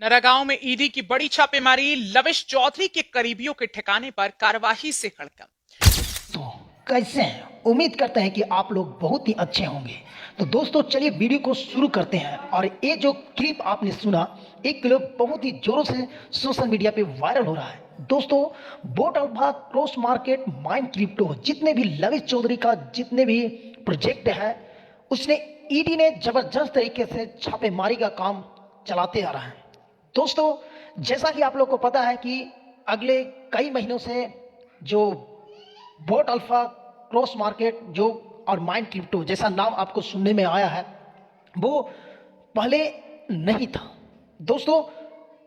नरागांव में ईडी की बड़ी छापेमारी, लविश चौधरी के करीबियों के ठिकाने पर कार्यवाही से हड़कंप। तो कैसे हैं? उम्मीद करते हैं कि आप लोग बहुत ही अच्छे होंगे। तो दोस्तों चलिए वीडियो को शुरू करते हैं। और ये जो क्लिप आपने सुना, एक क्लिप बहुत ही जोरों से सोशल मीडिया पे वायरल हो रहा है। दोस्तों boat alpha, cross market, mind crypto, जितने भी लविश चौधरी का जितने भी प्रोजेक्ट है, उसने ईडी ने जबरदस्त तरीके से छापेमारी का काम चलाते आ रहा है। दोस्तों जैसा कि आप लोग को पता है कि अगले कई महीनों से जो बोट अल्फा, क्रॉस मार्केट जो और माइंड क्रिप्टो जैसा नाम आपको सुनने में आया है, वो पहले नहीं था। दोस्तों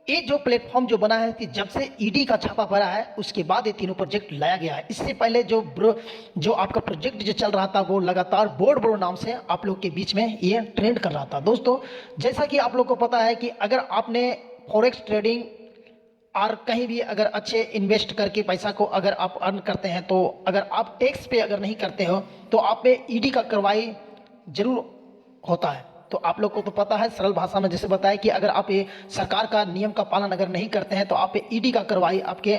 ये जो प्लेटफॉर्म जो बना है कि जब से ईडी का छापा पड़ा है उसके बाद ये तीनों प्रोजेक्ट लाया गया है। इससे पहले जो आपका प्रोजेक्ट जो चल रहा था वो लगातार बोर्ड ब्रो नाम से आप लोग के बीच में ये ट्रेंड कर रहा था। दोस्तों जैसा कि आप लोग को पता है कि अगर आपने फॉरेक्स ट्रेडिंग और कहीं भी अगर अच्छे इन्वेस्ट करके पैसा को अगर आप अर्न करते हैं, तो अगर आप टैक्स पे अगर नहीं करते हो तो आप पे ईडी का कार्रवाई जरूर होता है। तो आप लोग को तो पता है, सरल भाषा में जैसे बताया कि अगर आप ये सरकार का नियम का पालन अगर नहीं करते हैं तो आप पे ईडी का कार्रवाई आपके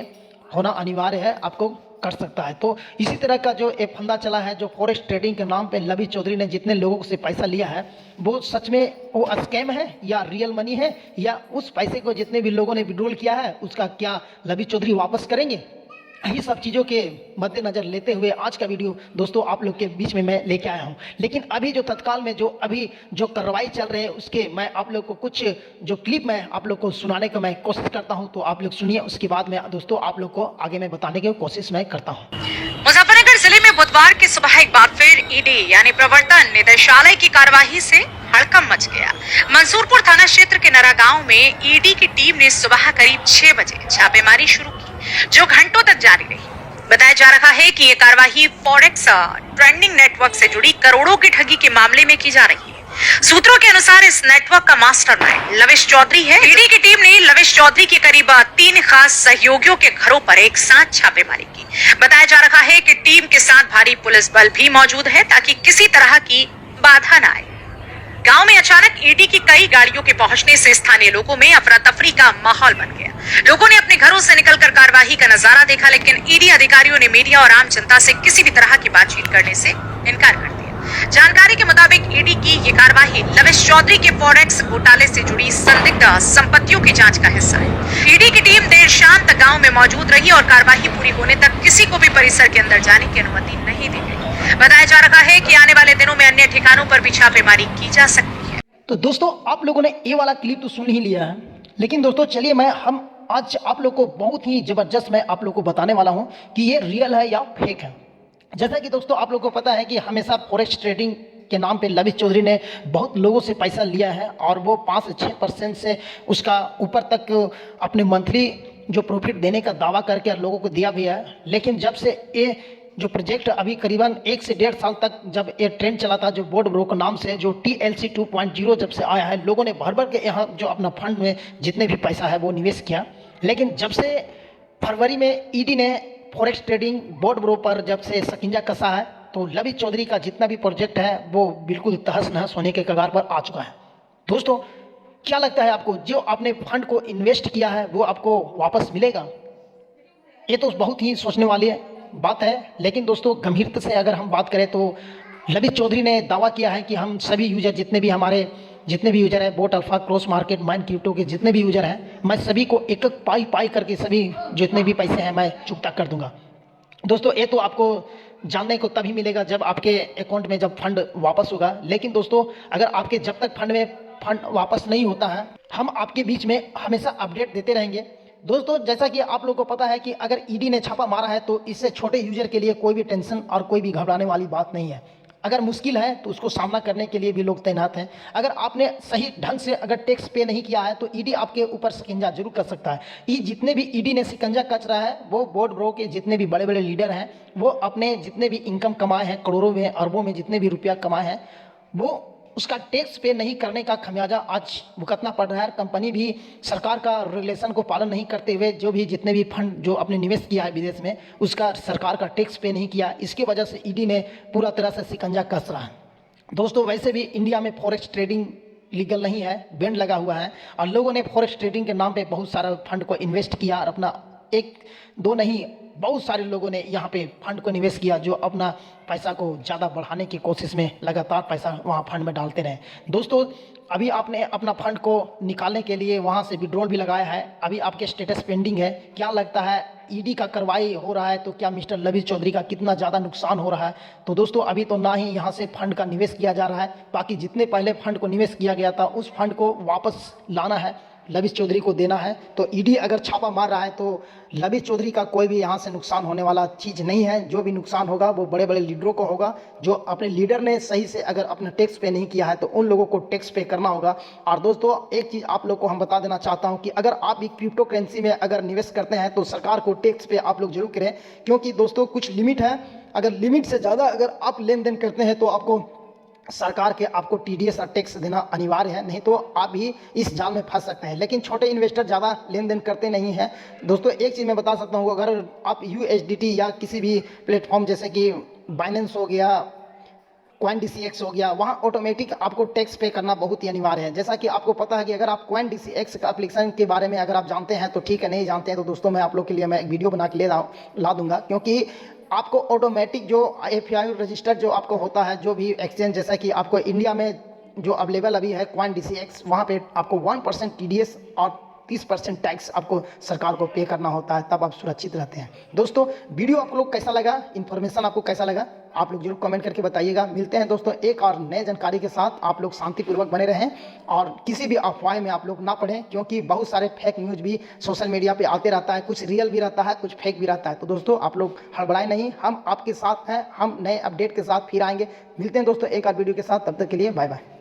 होना अनिवार्य है, आपको कर सकता है। तो इसी तरह का जो एक फंदा चला है, जो फॉरेक्स ट्रेडिंग के नाम पे लविश चौधरी ने जितने लोगों से पैसा लिया है, वो सच में वो स्कैम है या रियल मनी है, या उस पैसे को जितने भी लोगों ने विड्रॉल किया है उसका क्या लविश चौधरी वापस करेंगे? यही सब चीज़ों के मद्देनजर लेते हुए आज का वीडियो दोस्तों आप लोग के बीच में मैं लेके आया हूँ। लेकिन अभी जो तत्काल में जो कार्रवाई चल रहे हैं उसके मैं आप लोग को कुछ जो क्लिप मैं आप लोग को सुनाने का मैं कोशिश करता हूँ, तो आप लोग सुनिए। उसके बाद में दोस्तों आप लोग को आगे मैं बताने की कोशिश मैं करता हूँ। मुजफ्फरनगर जिले में बुधवार की सुबह एक बार फिर ईडी यानी प्रवर्तन निदेशालय की कार्यवाही से हड़कंप मच गया। मंसूरपुर थाना क्षेत्र के नरा गांव में ईडी की टीम ने सुबह करीब 6 बजे छापेमारी शुरू की, जो घंटों तक जारी रही। बताया जा रहा है कि ये कार्यवाही फॉरेक्स ट्रेंडिंग नेटवर्क से जुड़ी करोड़ों की ठगी के मामले में की जा रही है। सूत्रों के अनुसार इस नेटवर्क का मास्टरमाइंड लविश चौधरी है। ईडी की टीम ने लविश चौधरी के करीब 3 खास सहयोगियों के घरों पर एक साथ छापेमारी की। बताया जा रहा है कि टीम के साथ भारी पुलिस बल भी मौजूद है ताकि किसी तरह की बाधा न आए। गांव में अचानक ईडी की कई गाड़ियों के पहुंचने से स्थानीय लोगों में अफरा तफरी का माहौल बन गया। लोगों ने अपने घरों से निकलकर कार्यवाही का नजारा देखा, लेकिन ईडी अधिकारियों ने मीडिया और आम जनता से किसी भी तरह की बातचीत करने से इनकार कर दिया। जानकारी के मुताबिक ईडी की ये कार्यवाही लविश चौधरी के फॉरेक्स घोटाले से जुड़ी संदिग्ध संपत्तियों की जांच का हिस्सा है। ईडी की टीम देर शाम तक गांव में मौजूद रही और कार्यवाही पूरी होने तक किसी को भी परिसर के अंदर जाने की अनुमति नहीं दी गई। बताया जा रहा है कि आने वाले दिनों में अन्य ठिकानों पर भी छापेमारी की जा सकती है। तो दोस्तों आप लोगों ने ये वाला क्लिप तो सुन ही लिया है, लेकिन दोस्तों चलिए हम आज आप लोग को बहुत ही जबरदस्त मैं आप लोग को बताने वाला हूँ कि ये रियल है या फेक है। जैसा कि दोस्तों आप लोग को पता है कि हमेशा फॉरेक्स ट्रेडिंग के नाम पे लविश चौधरी ने बहुत लोगों से पैसा लिया है और वो 5 से 6% से उसका ऊपर तक अपने मंथली जो प्रॉफिट देने का दावा करके लोगों को दिया भी है। लेकिन जब से ये जो प्रोजेक्ट अभी करीबन 1 से 1.5 साल तक जब ये ट्रेंड चला था, जो बोर्ड ब्रो के नाम से जो TLC 2.0 जब से आया है, लोगों ने भर भर के यहाँ जो अपना फंड में जितने भी पैसा है वो निवेश किया। लेकिन जब से फरवरी में ईडी ने फॉरेक्स ट्रेडिंग बोर्ड ब्रो पर जब से शिकंजा कसा है, तो लविश चौधरी का जितना भी प्रोजेक्ट है वो बिल्कुल तहस नहस होने के कगार पर आ चुका है। दोस्तों क्या लगता है आपको, जो आपने फंड को इन्वेस्ट किया है वो आपको वापस मिलेगा? ये तो बहुत ही सोचने वाली बात है। लेकिन दोस्तों गंभीरता से अगर हम बात करें तो लविश चौधरी ने दावा किया है कि हम सभी यूजर जितने भी यूजर हैं, boat alpha, cross market, mind crypto के जितने भी यूजर हैं, मैं सभी को एक एक पाई करके सभी जितने भी पैसे हैं मैं चुकता कर दूंगा। दोस्तों ये तो आपको जानने को तभी मिलेगा जब आपके अकाउंट में जब फंड वापस होगा। लेकिन दोस्तों अगर आपके जब तक फंड वापस नहीं होता है, हम आपके बीच में हमेशा अपडेट देते रहेंगे। दोस्तों जैसा कि आप लोगों को पता है कि अगर ईडी ने छापा मारा है तो इससे छोटे यूजर के लिए कोई भी टेंशन और कोई भी घबराने वाली बात नहीं है। अगर मुश्किल है तो उसको सामना करने के लिए भी लोग तैनात हैं। अगर आपने सही ढंग से अगर टैक्स पे नहीं किया है तो ईडी आपके ऊपर शिकंजा जरूर कर सकता है। ये जितने भी ईडी ने शिकंजा कस रहा है वो बोर्ड ब्रो के जितने भी बड़े बड़े लीडर हैं, वो अपने जितने भी इनकम कमाए हैं, करोड़ों में अरबों में जितने भी रुपया कमाए हैं, वो उसका टैक्स पे नहीं करने का खमियाजा आज भुगतना पड़ रहा है। कंपनी भी सरकार का रेगुलेशन को पालन नहीं करते हुए जो भी जितने भी फंड जो अपने निवेश किया है विदेश में, उसका सरकार का टैक्स पे नहीं किया, इसकी वजह से ईडी ने पूरा तरह से शिकंजा कस रहा है। दोस्तों वैसे भी इंडिया में फॉरेक्स ट्रेडिंग लीगल नहीं है, बैंड लगा हुआ है और लोगों ने फॉरेक्स ट्रेडिंग के नाम पे बहुत सारा फंड को इन्वेस्ट किया और अपना एक दो नहीं बहुत सारे लोगों ने यहाँ पे फंड को निवेश किया जो अपना पैसा को ज़्यादा बढ़ाने की कोशिश में लगातार पैसा वहाँ फंड में डालते रहे। दोस्तों अभी आपने अपना फंड को निकालने के लिए वहाँ से विड्रॉल भी लगाया है, अभी आपके स्टेटस पेंडिंग है। क्या लगता है ईडी का कार्रवाई हो रहा है तो क्या मिस्टर लविश चौधरी का कितना ज़्यादा नुकसान हो रहा है? तो दोस्तों अभी तो ना ही यहाँ से फंड का निवेश किया जा रहा है, बाकी जितने पहले फंड को निवेश किया गया था उस फंड को वापस लाना है, लविश चौधरी को देना है। तो ईडी अगर छापा मार रहा है तो लविश चौधरी का कोई भी यहाँ से नुकसान होने वाला चीज़ नहीं है। जो भी नुकसान होगा वो बड़े बड़े लीडरों को होगा, जो अपने लीडर ने सही से अगर अपना टैक्स पे नहीं किया है तो उन लोगों को टैक्स पे करना होगा। और दोस्तों एक चीज़ आप लोग को हम बता देना चाहता हूँ कि अगर आप भी क्रिप्टो करेंसी में अगर निवेश करते हैं तो सरकार को टैक्स पे आप लोग जरूर करें, क्योंकि दोस्तों कुछ लिमिट है, अगर लिमिट से ज़्यादा अगर आप लेन देन करते हैं तो आपको सरकार के आपको टीडीएस और टैक्स देना अनिवार्य है, नहीं तो आप भी इस जाल में फंस सकते हैं। लेकिन छोटे इन्वेस्टर ज़्यादा लेन देन करते नहीं हैं। दोस्तों एक चीज़ मैं बता सकता हूँ, अगर आप USDT या किसी भी प्लेटफॉर्म जैसे कि बाइनेंस हो गया, CoinDCX हो गया, वहाँ ऑटोमेटिक आपको टैक्स पे करना बहुत ही अनिवार्य है। जैसा कि आपको पता है कि अगर आप CoinDCX का एप्लीकेशन के बारे में अगर आप जानते हैं तो ठीक है, नहीं जानते हैं तो दोस्तों मैं आप लोग के लिए मैं एक वीडियो बना के ला दूंगा, क्योंकि आपको ऑटोमेटिक जो FIU रजिस्टर जो आपको होता है, जो भी एक्सचेंज जैसा कि आपको इंडिया में जो अवेलेबल अभी है CoinDCX, वहाँ पे आपको 1% TDS और 30% टैक्स आपको सरकार को पे करना होता है, तब आप सुरक्षित रहते हैं। दोस्तों वीडियो आप लोग कैसा लगा, इन्फॉर्मेशन आपको कैसा लगा, आप लोग जरूर कमेंट करके बताइएगा। मिलते हैं दोस्तों एक और नए जानकारी के साथ। आप लोग शांतिपूर्वक बने रहें और किसी भी अफवाह में आप लोग ना पढ़ें, क्योंकि बहुत सारे फेक न्यूज़ भी सोशल मीडिया पे आते रहता है, कुछ रियल भी रहता है, कुछ फेक भी रहता है। तो दोस्तों आप लोग हड़बड़ाएं नहीं, हम आपके साथ हैं, हम नए अपडेट के साथ फिर आएंगे। मिलते हैं दोस्तों एक और वीडियो के साथ, तब तक के लिए बाय बाय।